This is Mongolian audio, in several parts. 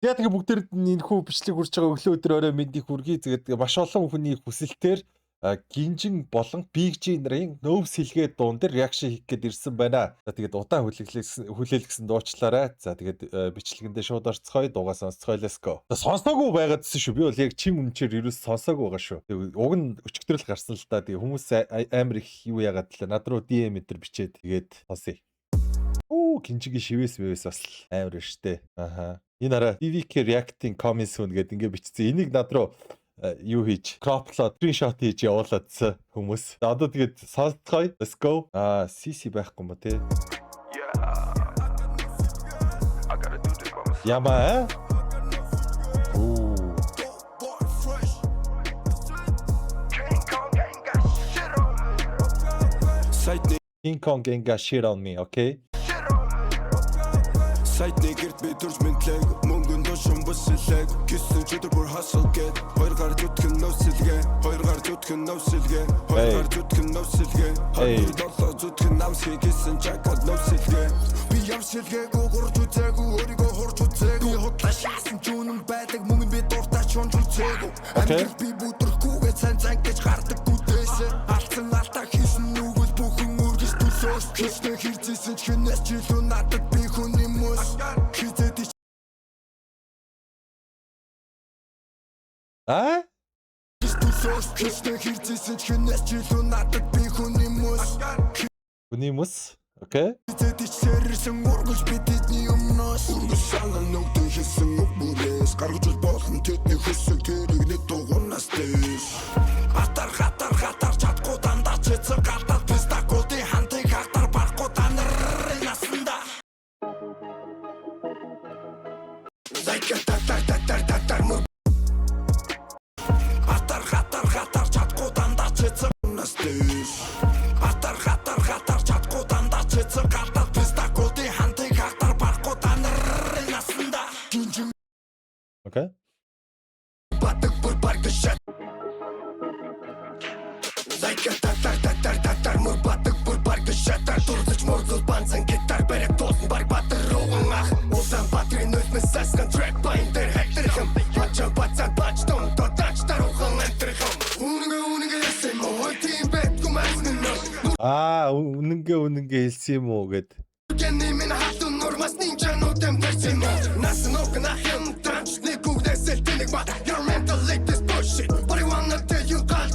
Тэгээ бүгдээр энэ хүү бичлэг хүрч байгаа өглөө өдөр орой мэндийг хүргэе. Тэгээд маш олон хүний хүсэлтээр Гинжин болон Big G нарын нөөц хэлгээд дуун дээр реакшн хийх гээд ирсэн байна. За тэгээд удаан хүлээлгэсэн дуучлаарай. За тэгээд бичлэгэндээ шууд орцгоё, дуугаа сонсцгоё, let's go. Сонсоогүй байгаадсэн шүү. Би бол яг чин үнчээр ерөөс сонсоогүй байгаа шүү. Тэгээд уг нь өчигдрөл гарсан л та. Тэгээд хүмүүс амар их юу яагаад л над руу DM өдр бичээд тэгээд сонсъё. Гинжигийн шивээс мэвээс бас амар штэ. Аха. Энэ араа TVK reacting comments хүн гэдэг ингээ бичсэн. Энийг над руу юу хийж кроплоод скриншот хийж явуулаадсан хүмүүс. За одоо тэгээд сонсцгоё. Let's go. CC байхгүй юм те. Яма. King Kong ain't got shit on me, okay? Сайт нэгэрт би төрж мэдлэг мөнгөн душин бүсэлэг гисэн чөтөр бүр хасал гэд хоёр гар зүтгэн нөөсөлгээ хоёр гар зүтгэн нөөсөлгээ хоёр гар зүтгэн нөөсөлгээ хоёр долоо зүтгэн намсхий гисэн чакад нөөсөлгээ би ямсэлгээгүй гурж үзээгүй өөрийгөө хурж үзээгүй худлаа шаасан чүнэн байдаг мөнгөн би дуртаа чунж үзээгүй амьдрал би бүдрэхгүйгээ цан цан гэж гардаггүй дэсэ алдсан алдаа хийсэн нүгэл бүхэн үргэж төсөөс хийснэ хэрзээсэн ч хинээс ч илүү надад би хүний мөс Хүний мөс. Окей. Тэдэрсэн ургаж бидний өмнөөс шалан нүгдэн хийсэн үгбүрээс гаргаж болно тэдний хөсөг тэрийг нэг дугуунаас дэш атар чадахгүй дандаа чэцэг галтал пистакуудын хантыг хатар барахгүй танар насанда татар мөр атар чадахгүй дандаа чэцэг нас дэш атар чадахгүй дандаа чэцэг галтал пистакуудын хантыг хатар барахгүй танар насанда Окей. Батг бүр баргашат татар мөр батг бүр баргашат турсаж моргол банцан гитар бараг туусан баг батар рууган ах улаан батрын нөлмөс сасган трек байндер хактэрхэм бача бацад бачтон додаач даруухан энтерхэм үнэнгээ хэлсэн юм уу тийм бэтгүм асгэн үнэнгээ хэлсэн юм уу гэд гэнэ минь хатун нормас нинжануудам тэрсэн юм нас ногна хэм транчны гүгдэсэл тэнэг ба your mental like this bullshit but I wanna tell you God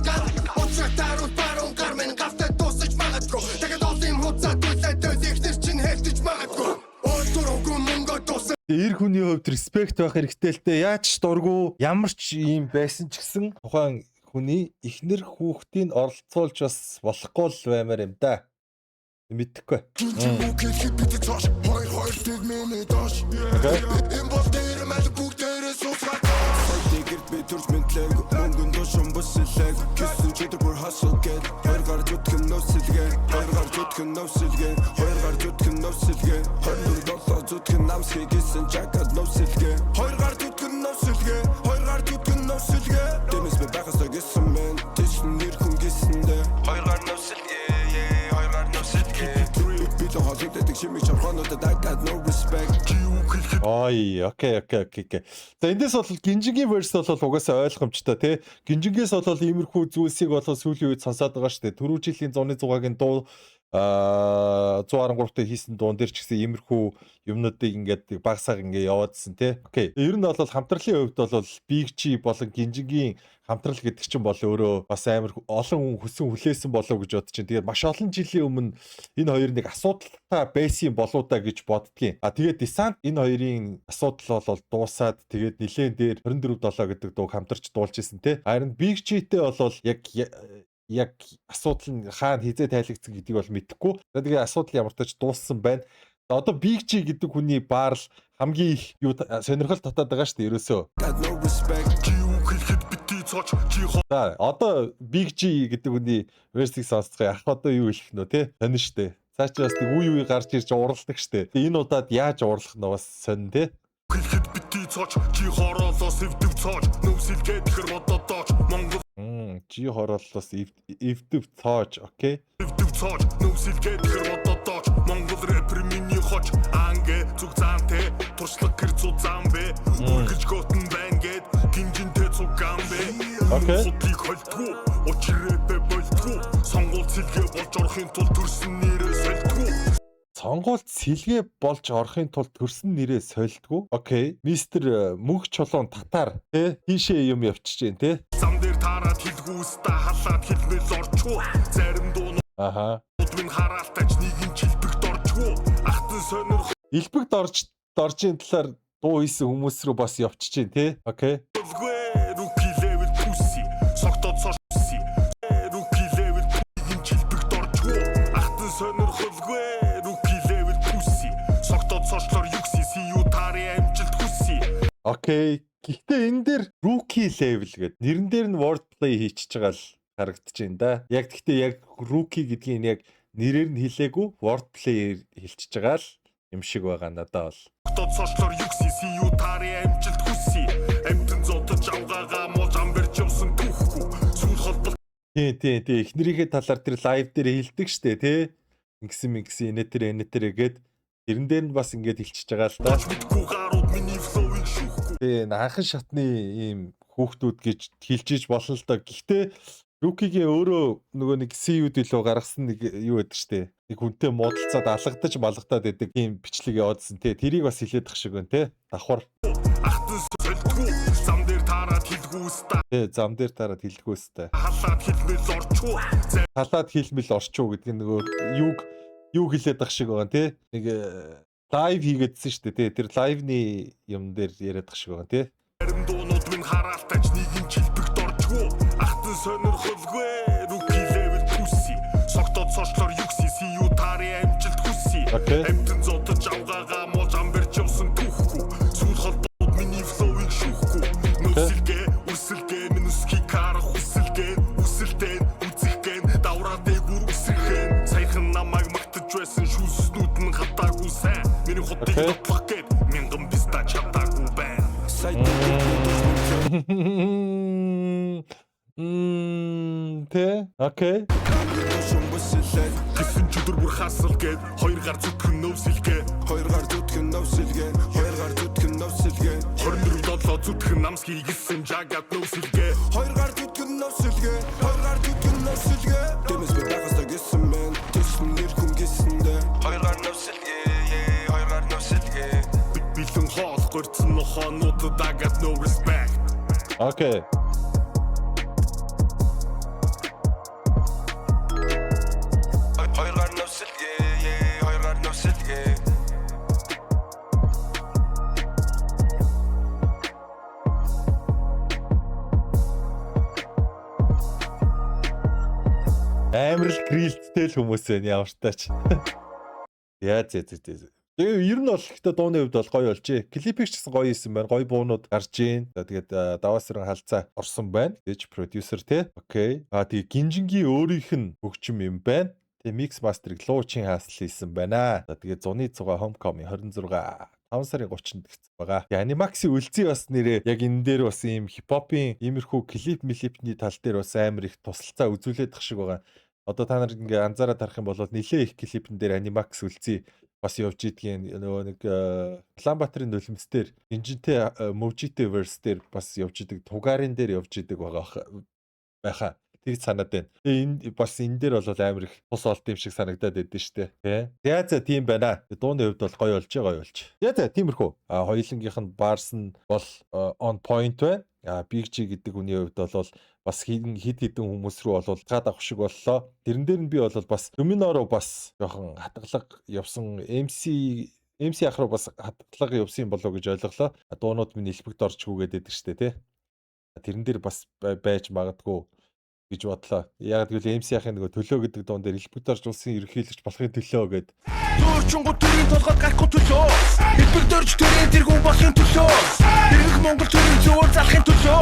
очтарууд баруун гармен гавтаа дуусаж магадгүй тэгээд олим хуцаад үлээд ихнэр чинь хэлтэж магадгүй өдрөгөө мөнгө дуусах эр хүний хувьд респект байх хэрэгтэй л дээ. Яаж ч дургу ямар ч юм байсан ч гэсэн тухайн хүний ихнэр хүүхдийг оролцуулж бас болохгүй л баймаар юм да. Мэдхгүй. Тэгэрт би төрж мэдлэг мөнгөн душин бүсэлэг гисэн чөтөр бүр хасал гэд хоёр гар зүтгэн нөөсөлгээ хоёр гар зүтгэн нөөсөлгээ хоёр гар зүтгэн нөөсөлгээ хоёр долоо зүтгэн намсхий гисэн чакад нөөсөлгээ хоёр гар зүтгэн нөөсөлгээ хоёр гар зүтгэн нөөсөлгээ дэмэс би байхасаа гисэн мэн тэшин нэр хүн гисэндээ хоёр гар нөөсөлгээ хоёр гар нөөсөлгээ би л хожиг дэдэг шимиг чамхануудад I got no respect Ой, окей. За эндээс бол Гинжигийн верс бол угаасаа ойлгомжтой тий. Гинжигээс бол иймэрхүү зүйлсийг бол сүүлийн үед сонсоод байгаа шүү дээ. Түрүү жилийн зуны зугаагийн дуу 113-т хийсэн дуун дээр ч гэсэн иймэрхүү юмнуудыг ингээд багсааг ингээд яваадсэн тий. Окей. Ер нь бол хамтралын хувьд бол Big G болон Гинжигийн хамтрал гэдэг чинь бол өөрөө бас амар олон хүн хүлээсэн болов гэж бодож чинь. Тэгээд маш олон жилийн өмнө энэ хоёр нэг асуудалтай байсан болоо да гэж боддгийн. Тэгээд Descent энэ хоёрын асуудал бол дуусаад тэгээд нилээн дээр 24/7 гэдэг дуу хамтарч дуулж исэн тий. Харин Big G-тэй бол яг асуудал нь хаана хизээ тайлагдсан гэдгийг бол мэдэхгүй. Тэгээд асуудал ямар ч дууссан байна. Одоо Big G гэдэг хүний баарл хамгийн их юу сонирхол татаад байгаа шүү дээ ерөөсөө. За одоо Big G гэдэг хүний версийг сонсцгоо ах одоо юу хэлэх нөө те сонин штэ. Цааш бас нэг үе гарч ирж уралдаг штэ. Энэ удаад яаж урлах нь бас сонин те. Хэлэхэд бити цооч чи хороолоос эвдэв цооч нөөсөлгээд ихэр бододооч Монгол чи хороолоос эвдэв цооч окей. Эвдэв цооч нөөсөлгээд ихэр бододооч Монгол рэпер миний хоч ангэ зүг заанте туршлага гэр зу зам бэ. Үргэлж готон байна гэд гинжинтэй цуган бэ. Окей. Судлыг холдгоо, учрээдэ болдгоо. Сонгуульд сэлгээ болж орохын тулд төрсөн нэрээ сольдгоо. Сонгуульд сэлгээ болж орохын тулд төрсөн нэрээ сольдгоо. Окей. Мистер мөнх чулуун татар тий тийшээ юм явчихж जैन тий. Зам дээр таарад хилгүүстэ халаад хэлмэл орчгоо. Зарим дуунууд Аха. минь хараалтаж нэгэн жилбэгт орчгоо. Ахтан сонирх Илбэгд оржийн талаар дуу хийсэн хүмүүс рүү бас явчихж जैन тий. Окей. Руки левел пусси. Согтод сошси. Руки левел нэгэн жилбэгт орчгоо. Ахтан сонирхолгүй. Руки левел пусси. Согтод сочлоор юкси сию тари амжилт хүсси. Окей. Гэхдээ энэ дээр rookie level гэдэг нэрэн дээр нь wordplay хийчихэж байгаа л харагдаж байна да. Яг гэхдээ яг rookie гэдгийг яг нэрээр нь хэлээгүй wordplay хэлчихэж байгаа л юм шиг байгаа надад бол. Согтод сочлоор юкси сию тари амжилт хүсси. Амтэн зотож авгаагаа муулж амбарч явсан түүхгүй. Сүүл холбол Тий. Эхнэрийнхээ талаар тэр live дээр хэлдэг штэ тий. Ингэсэн инэ тэр гээд тэрэн дээр нь бас ингэж хэлчихэж байгаа л да. мэдгүй гарууд миний флоуийг шүүхгүй. Тий, анхан шатны ийм хүүхдүүд гэж хэлжиж болно л да. Гэхдээ Rookie-гийн өөрөө нөгөө нэг CU-д илүү гаргасан нэг юу байдаг штэ. Нэг хүнтэй муудалцаад алгадаж малгадаад байдаг ийм бичлэг яваадсан тий. Тэрийг бас хэлээд ах шиг байна тий. Давхар. Ахтан сольдгоо. Зам дээр таарад хилгүүстэ. Тий, зам дээр тараад хэлгөөстэй. Халаад хэлмэл орчгоо. Талаад хэлмэл орчуу гэдэг нь нөгөө юу хэлээд ах шиг байгаа тий. Нэг лайв хийгээдсэн штэ тий. Тэр лайвны юм дээр яриад ах шиг байгаа тий. Зарим дуунууд минь хараалтаж нэгэн жилбэгт орчгоо. Ахтан сонирхолгүй. Руки левел пусси. Согтод сочлоор юкси сию тари амжилт хүсси. Окей. Амтэн зотож авгаагаа муулж амбарч явсан түүхгүй. Сүүл холбоод миний флоуийг шүүхгүй. Нүсэлгээ, үсэлгээ, минь үсхий карах үсэлгээ. Үсэлтэн, үзэхгэн, давраа дээгүр үсэрхэн. Саяхан намайг магтаж байсан шүүснүүд нь хатаагүй сайн. Миний хотыг Окей. бодлох гээд мянган биста чадаагүй байна. Тэ. Окей. Гэсэн чөдөр бүр хасал гээд хоёр гар зүтгэн нөвсөлгээ. Хоёр гар зүтгэн нөвсөлгээ. Хоёр гар зүтгэн нөвсөлгээ. 24/7 зүтгэн намсхий гисэн жагат нөвсөлгээ. Хоёр гар зүтгэн нөвсөлгээ. Хоёр гар зүтгэн нөвсөлгээ. Дэмэс би багастай гисэн мэн. Тэсэн нэр хүн гисэндээ. Хоёр гар нөвсөлгээ. Хоёр гар нөвсөлгээ. Бэлэн хоол горцсон нохоонууд дагат no respect. Окей. Хоёр гар нөвсөлгээ. Хоёр гар нөвсөлгээ. Амар л грилдтэй л хүмүүс байна ямар ч тач. Яа зэ. Тэгээ ер нь бол ихтэй дууны хувьд бол гоё болж. Клипийг ч гэсэн гоё хийсэн байна. Гоё буунууд гарч ийн. Тэгээд даваасрын халцаа орсон байна. Тэгж продюсер те. Окей. Тэгээ Гинжингийн өөрийнх нь хөгжим юм байна. Тэгээ микс мастерыг Луучин хаасл хийсэн байна. Тэгээ зуны цуга Homecoming 26 5 сарын 30-нд гэгцсэн байгаа. Тэгээ Animax-ийн үлзий бас нэрээ яг энэ дээр бас ийм хипхопын иймэрхүү клипний тал дээр бас амар их тусалцаа үзүүлээд ах шиг байгаа. Одоо та нар ингээ анзаараад харах юм бол нэлээ их клипэн дээр Animax үлзий бас явж идгийн нөгөө нэг Улаанбаатарын нулимс дээр Инжинтэй Mojito verse дээр бас явж идэг тугаарын дээр явж идэг байхаа тэг санаад байна. Тэгээ энэ бас энэ дээр бол амар их тус олт юм шиг санагдаад байдсан шүү дээ. Тэ. За тийм байна. Дууны хувьд бол гоё болж. За тиймэрхүү. Хоёулынгийнх нь bars нь бол on point байна. Big G гэдэг хүний хувьд бол бас хид хідэн хүмүүс рүү бол гад авах шиг боллоо. Тэрэн дээр нь би бол бас Luminor бас жоохон хатгалаг явсан MC ах руу бас хатгалаг явсан болоо гэж ойлголоо. Дуунууд минь элбэгт орчгүйгээд байдаг штэ тий. Тэрэн дээр бас байж магадгүй гэж бодлоо. Яг гэвэл MC ахын нөгөө төлөө гэдэг дуун дээр элбэгт орж улсын ерөнхийлөгч болохын төлөө гээд Зөөрчөнгөө төрийн толгойд гарахгүй төлөө. Элбэг дөрж төрийн тэргүүн болохын төлөө. Ирэх Монгол төрийн зөөр залахын төлөө.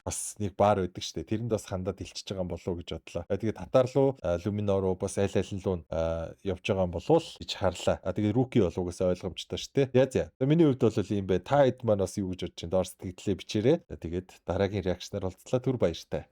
бас нэг баар байдаг штэ. Тэрэнд бас хандаад илчиж байгаа юм болов уу гэж бодлоо. Тэгээд татар руу Luminor руу бас аль руу явж байгаа юм болов гэж харлаа. Тэгээд Rookie бол угаасаа ойлгомжтой штэ. За. Миний хувьд бол ийм бай. Та хэд маань бас юу гэж бодож байна? Доор сэтгэлдээ бичээрэй. Тэгээд дараагийн реакшнаар уулзлаа. Түр баяртай.